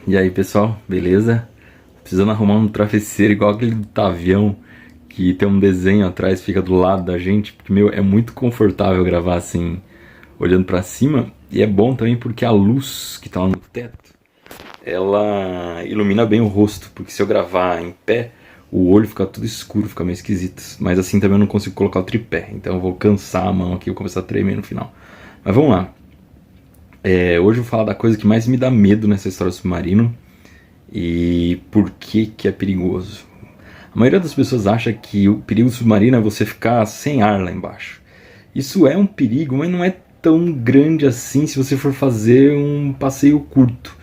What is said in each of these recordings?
E aí, pessoal, beleza? Precisando arrumar um travesseiro igual aquele do Tavião, que tem um desenho atrás, fica do lado da gente, porque, meu, é muito confortável gravar assim, olhando pra cima, e é bom também porque a luz que tá lá no teto, ela ilumina bem o rosto, porque se eu gravar em pé, o olho fica tudo escuro, fica meio esquisito, mas assim também eu não consigo colocar o tripé, então eu vou cansar a mão aqui e vou começar a tremer no final. Mas vamos lá. Hoje eu vou falar da coisa que mais me dá medo nessa história do submarino, e por que que é perigoso. A maioria das pessoas acha que o perigo submarino é você ficar sem ar lá embaixo. Isso é um perigo, mas não é tão grande assim se você for fazer um passeio curto.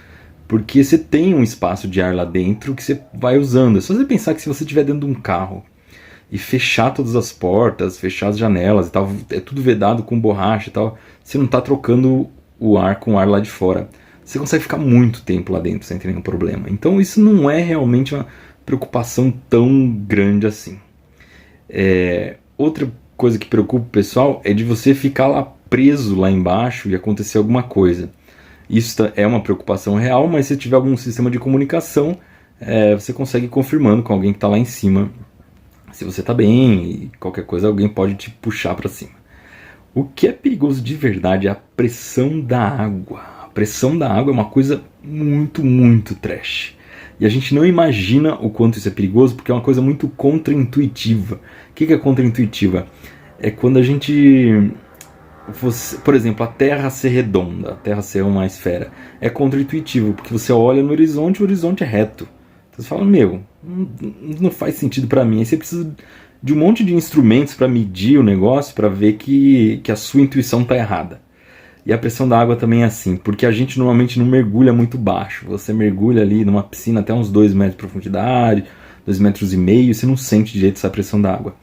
Porque você tem um espaço de ar lá dentro que você vai usando. É só você pensar que se você estiver dentro de um carro e fechar todas as portas, fechar as janelas e tal, é tudo vedado com borracha e tal, você não está trocando o ar com o ar lá de fora. Você consegue ficar muito tempo lá dentro sem ter nenhum problema. Então isso não é realmente uma preocupação tão grande assim. Outra coisa que preocupa o pessoal é de você ficar lá preso lá embaixo e acontecer alguma coisa. Isso é uma preocupação real, mas se tiver algum sistema de comunicação, você consegue ir confirmando com alguém que está lá em cima se você está bem e qualquer coisa alguém pode te puxar para cima. O que é perigoso de verdade é a pressão da água. A pressão da água é uma coisa muito, muito trash. E a gente não imagina o quanto isso é perigoso porque é uma coisa muito contraintuitiva. O que é contraintuitiva? É quando a gente... por exemplo, a Terra ser redonda, a Terra ser uma esfera. É contraintuitivo, porque você olha no horizonte e o horizonte é reto. Então você fala, meu, não faz sentido para mim. Aí você precisa de um monte de instrumentos para medir o negócio, para ver que a sua intuição está errada. E a pressão da água também é assim, porque a gente normalmente não mergulha muito baixo. Você mergulha ali numa piscina até uns 2 metros de profundidade, 2,5 metros, você não sente direito essa pressão da água.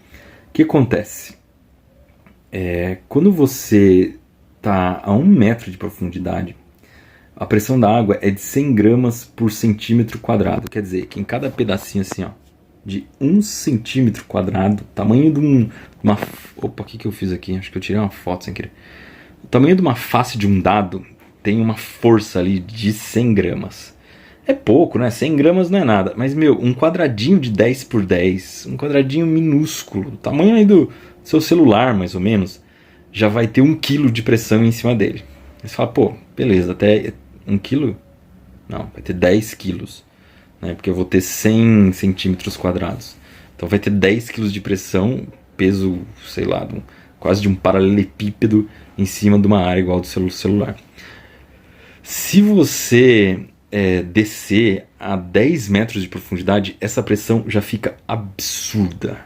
O que acontece? Quando você está a 1 metro de profundidade, a pressão da água é de 100 gramas por centímetro quadrado. Quer dizer que em cada pedacinho assim, ó, de 1 centímetro quadrado, tamanho de uma... Opa, o que eu fiz aqui? Acho que eu tirei uma foto sem querer. O tamanho de uma face de um dado tem uma força ali de 100 gramas. É pouco, né? 100 gramas não é nada. Mas, meu, um quadradinho de 10 por 10, um quadradinho minúsculo, do tamanho aí do seu celular, mais ou menos, já vai ter 1 quilo de pressão em cima dele. Aí você fala, pô, beleza, até 1 quilo? Não, vai ter 10 quilos. Né? Porque eu vou ter 100 centímetros quadrados. Então vai ter 10 quilos de pressão, peso, sei lá, quase de um paralelepípedo em cima de uma área igual do celular. Se você descer a 10 metros de profundidade, essa pressão já fica absurda.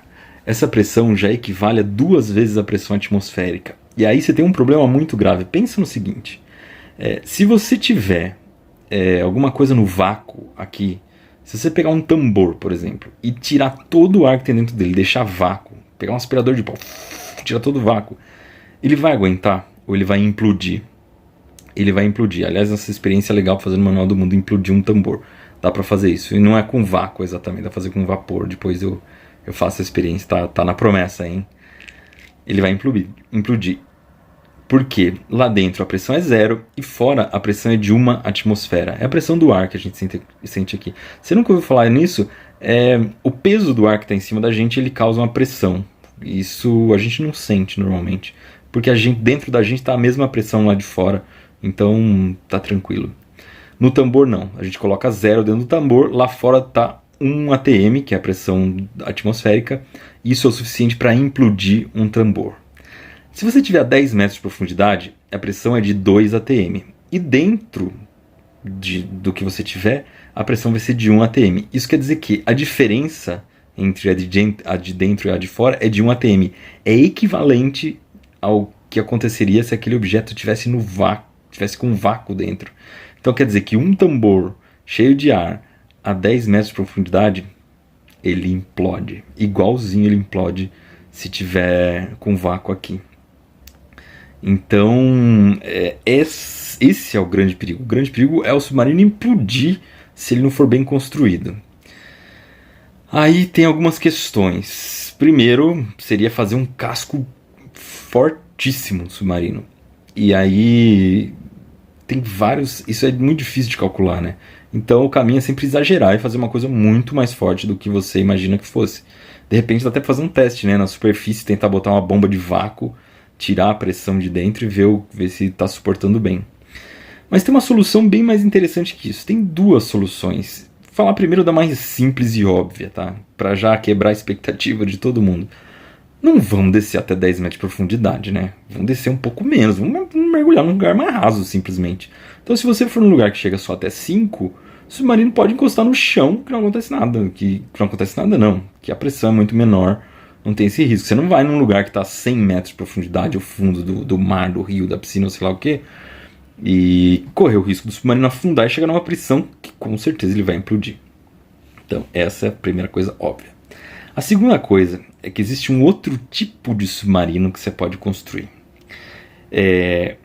Essa pressão já equivale a 2 vezes a pressão atmosférica. E aí você tem um problema muito grave. Pensa no seguinte, se você tiver alguma coisa no vácuo aqui, se você pegar um tambor, por exemplo, e tirar todo o ar que tem dentro dele, deixar vácuo, pegar um aspirador de pó, tirar todo o vácuo, ele vai aguentar ou ele vai implodir? Ele vai implodir. Aliás, essa experiência é legal para fazer no Manual do Mundo, implodir um tambor. Dá para fazer isso. E não é com vácuo exatamente, dá para fazer com vapor. Depois eu faço a experiência, tá na promessa, hein? Ele vai implodir. Por quê? Lá dentro a pressão é 0 e fora a pressão é de 1 atmosfera. É a pressão do ar que a gente sente aqui. Você nunca ouviu falar nisso? O peso do ar que está em cima da gente, ele causa uma pressão. Isso a gente não sente normalmente. Porque dentro da gente está a mesma pressão lá de fora. Então tá tranquilo. No tambor não. A gente coloca 0 dentro do tambor. Lá fora tá 1 atm, que é a pressão atmosférica. Isso é o suficiente para implodir um tambor. Se você tiver a 10 metros de profundidade, a pressão é de 2 atm. E dentro do que você tiver, a pressão vai ser de 1 atm. Isso quer dizer que a diferença entre a de dentro e a de fora é de 1 atm. É equivalente ao que aconteceria se aquele objeto tivesse com um vácuo dentro. Então quer dizer que um tambor cheio de ar a 10 metros de profundidade, ele implode. Igualzinho ele implode se tiver com vácuo aqui. Então, esse é o grande perigo. O grande perigo é o submarino implodir se ele não for bem construído. Aí tem algumas questões. Primeiro, seria fazer um casco fortíssimo no submarino. E aí tem vários... Isso é muito difícil de calcular, né? Então o caminho é sempre exagerar e fazer uma coisa muito mais forte do que você imagina que fosse. De repente dá até pra fazer um teste, né, na superfície, tentar botar uma bomba de vácuo, tirar a pressão de dentro e ver se está suportando bem. Mas tem uma solução bem mais interessante que isso. Tem duas soluções. Vou falar primeiro da mais simples e óbvia, tá? Para já quebrar a expectativa de todo mundo. Não vamos descer até 10 metros de profundidade, né? Vamos descer um pouco menos, vamos mergulhar num lugar mais raso, simplesmente. Então se você for num lugar que chega só até 5, o submarino pode encostar no chão, que não acontece nada. Que não acontece nada não, que a pressão é muito menor, não tem esse risco. Você não vai num lugar que está a 100 metros de profundidade, o fundo do mar, do rio, da piscina, ou sei lá o que, e correr o risco do submarino afundar e chegar numa pressão que com certeza ele vai implodir. Então essa é a primeira coisa óbvia. A segunda coisa é que existe um outro tipo de submarino que você pode construir.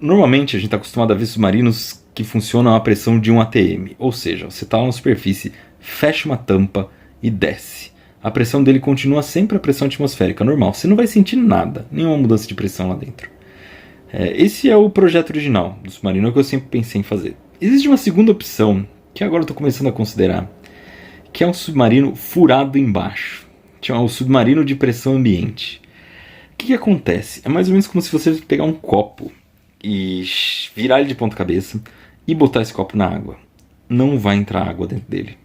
Normalmente a gente está acostumado a ver submarinos que funcionam a pressão de 1 atm, ou seja, você está lá na superfície, fecha uma tampa e desce. A pressão dele continua sempre a pressão atmosférica normal, você não vai sentir nada, nenhuma mudança de pressão lá dentro. Esse é o projeto original do submarino, que eu sempre pensei em fazer. Existe uma segunda opção, que agora eu estou começando a considerar, que é um submarino furado embaixo. Chama o submarino de pressão ambiente. O que acontece? É mais ou menos como se você pegar um copo e virar ele de ponta cabeça e botar esse copo na água. Não vai entrar água dentro dele.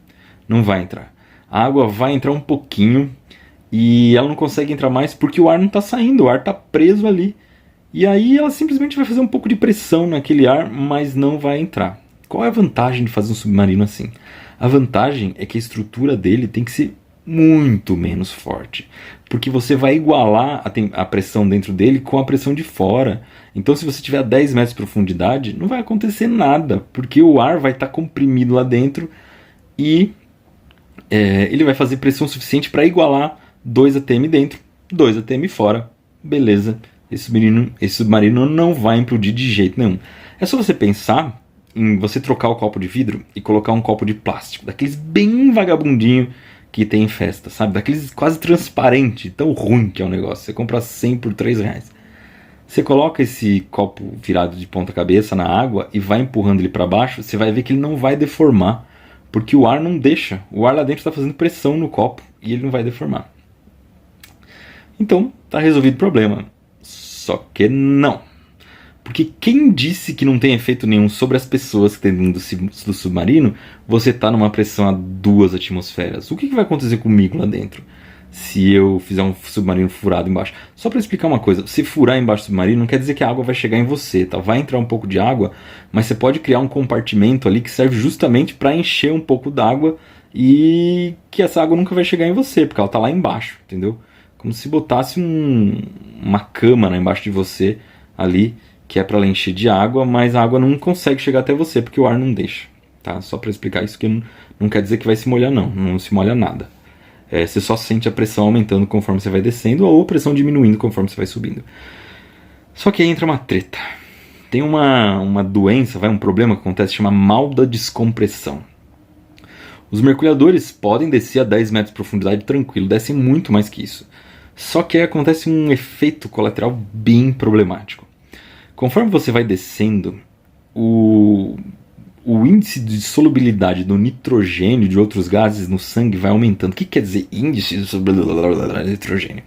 Não vai entrar. A água vai entrar um pouquinho e ela não consegue entrar mais porque o ar não está saindo, o ar está preso ali. E aí ela simplesmente vai fazer um pouco de pressão naquele ar, mas não vai entrar. Qual é a vantagem de fazer um submarino assim? A vantagem é que a estrutura dele tem que ser muito menos forte, porque você vai igualar a pressão dentro dele com a pressão de fora. Então se você tiver a 10 metros de profundidade, não vai acontecer nada, porque o ar vai estar comprimido lá dentro e ele vai fazer pressão suficiente para igualar 2 atm dentro, 2 atm fora. Beleza, esse submarino não vai implodir de jeito nenhum. É só você pensar em você trocar o copo de vidro e colocar um copo de plástico, daqueles bem vagabundinho que tem em festa, sabe? Daqueles quase transparente, tão ruim que é o negócio. Você compra 100 por 3 reais. Você coloca esse copo virado de ponta cabeça na água e vai empurrando ele para baixo, você vai ver que ele não vai deformar, porque o ar não deixa. O ar lá dentro está fazendo pressão no copo e ele não vai deformar. Então, tá resolvido o problema. Só que não. Porque quem disse que não tem efeito nenhum sobre as pessoas que tem dentro do submarino, você está numa pressão a 2 atmosferas. O que vai acontecer comigo lá dentro se eu fizer um submarino furado embaixo? Só para explicar uma coisa, se furar embaixo do submarino não quer dizer que a água vai chegar em você, tá? Vai entrar um pouco de água, mas você pode criar um compartimento ali que serve justamente para encher um pouco d'água e que essa água nunca vai chegar em você, porque ela está lá embaixo, entendeu? Como se botasse uma cama embaixo de você ali, que é para ela encher de água, mas a água não consegue chegar até você, porque o ar não deixa. Tá? Só para explicar isso, que não quer dizer que vai se molhar não se molha nada. Você só sente a pressão aumentando conforme você vai descendo, ou a pressão diminuindo conforme você vai subindo. Só que aí entra uma treta. Tem uma doença, um problema que acontece, chama mal da descompressão. Os mergulhadores podem descer a 10 metros de profundidade tranquilo, descem muito mais que isso. Só que aí acontece um efeito colateral bem problemático. Conforme você vai descendo, o índice de solubilidade do nitrogênio e de outros gases no sangue vai aumentando. O que quer dizer índice de solubilidade do nitrogênio?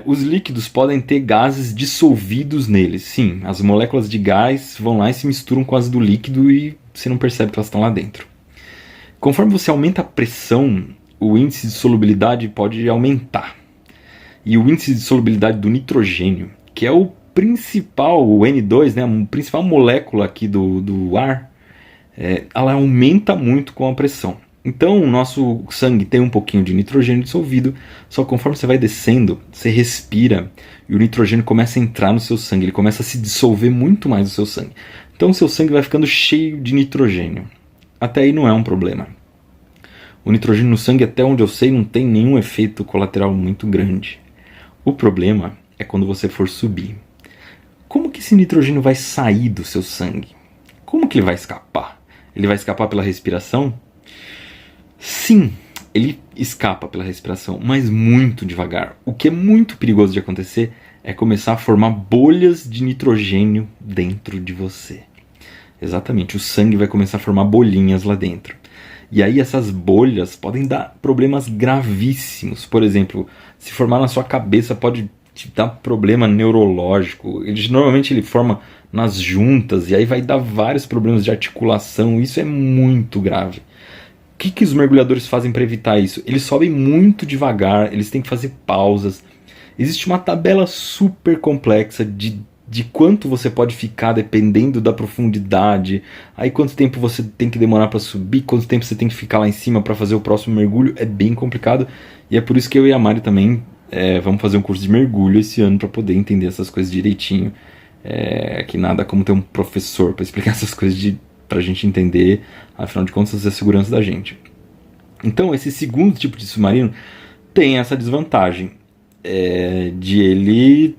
Os líquidos podem ter gases dissolvidos neles. Sim, as moléculas de gás vão lá e se misturam com as do líquido e você não percebe que elas estão lá dentro. Conforme você aumenta a pressão, o índice de solubilidade pode aumentar. E o índice de solubilidade do nitrogênio, que é o principal, o N2, né, a principal molécula aqui do ar, ela aumenta muito com a pressão. Então o nosso sangue tem um pouquinho de nitrogênio dissolvido, só que conforme você vai descendo, você respira e o nitrogênio começa a entrar no seu sangue, ele começa a se dissolver muito mais no seu sangue. Então o seu sangue vai ficando cheio de nitrogênio. Até aí não é um problema. O nitrogênio no sangue, até onde eu sei, não tem nenhum efeito colateral muito grande. O problema é quando você for subir. Como que esse nitrogênio vai sair do seu sangue? Como que ele vai escapar? Ele vai escapar pela respiração? Sim, ele escapa pela respiração, mas muito devagar. O que é muito perigoso de acontecer é começar a formar bolhas de nitrogênio dentro de você. Exatamente, o sangue vai começar a formar bolinhas lá dentro. E aí essas bolhas podem dar problemas gravíssimos. Por exemplo, se formar na sua cabeça pode te dar problema neurológico. Normalmente ele forma nas juntas e aí vai dar vários problemas de articulação. Isso é muito grave. O que os mergulhadores fazem para evitar isso? Eles sobem muito devagar, eles têm que fazer pausas. Existe uma tabela super complexa de quanto você pode ficar dependendo da profundidade, aí quanto tempo você tem que demorar para subir, quanto tempo você tem que ficar lá em cima para fazer o próximo mergulho. É bem complicado e é por isso que eu e a Mari também vamos fazer um curso de mergulho esse ano para poder entender essas coisas direitinho. Que nada como ter um professor para explicar essas coisas para a gente entender, afinal de contas, a segurança da gente. Então, esse segundo tipo de submarino tem essa desvantagem de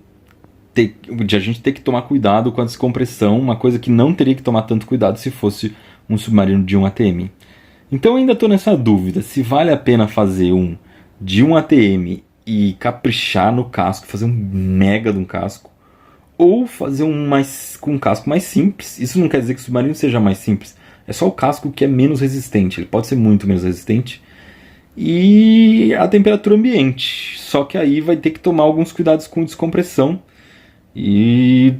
a gente ter que tomar cuidado com a descompressão, uma coisa que não teria que tomar tanto cuidado se fosse um submarino de 1 ATM. Então, eu ainda estou nessa dúvida se vale a pena fazer um de 1 ATM e caprichar no casco, fazer um mega de um casco, ou fazer com um casco mais simples. Isso não quer dizer que o submarino seja mais simples, é só o casco que é menos resistente. Ele pode ser muito menos resistente e a temperatura ambiente, só que aí vai ter que tomar alguns cuidados com descompressão e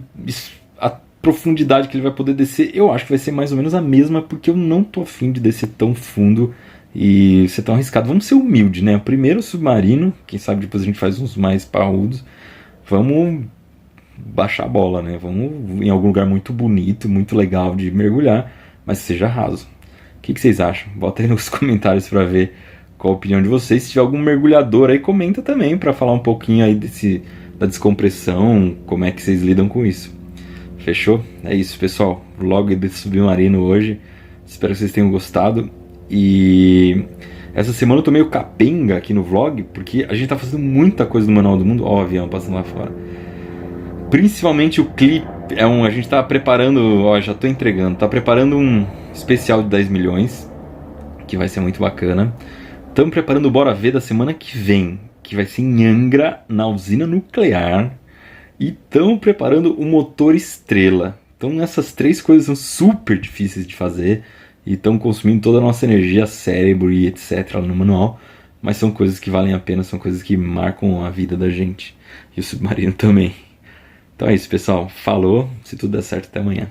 a profundidade que ele vai poder descer. Eu acho que vai ser mais ou menos a mesma, porque eu não tô afim de descer tão fundo e ser tão arriscado. Vamos ser humildes, né? O primeiro submarino, quem sabe depois a gente faz uns mais parrudos. Vamos baixar a bola, né? Vamos em algum lugar muito bonito, muito legal de mergulhar, mas seja raso. O que vocês acham? Bota aí nos comentários para ver qual a opinião de vocês. Se tiver algum mergulhador aí, comenta também para falar um pouquinho aí da descompressão, como é que vocês lidam com isso. Fechou? É isso, pessoal. Vlog desse submarino hoje. Espero que vocês tenham gostado. E essa semana eu tô meio capenga aqui no vlog, porque a gente tá fazendo muita coisa no Manual do Mundo. Ó, o avião passando lá fora. Principalmente o clipe, a gente tá preparando, já tô entregando, tá preparando um especial de 10 milhões, que vai ser muito bacana. Estamos preparando o Bora Ver da semana que vem, que vai ser em Angra, na usina nuclear. E estamos preparando o motor estrela. Então essas três coisas são super difíceis de fazer e estão consumindo toda a nossa energia, cérebro e etc. no manual. Mas são coisas que valem a pena, são coisas que marcam a vida da gente. E o submarino também. Então é isso, pessoal. Falou. Se tudo der certo, até amanhã.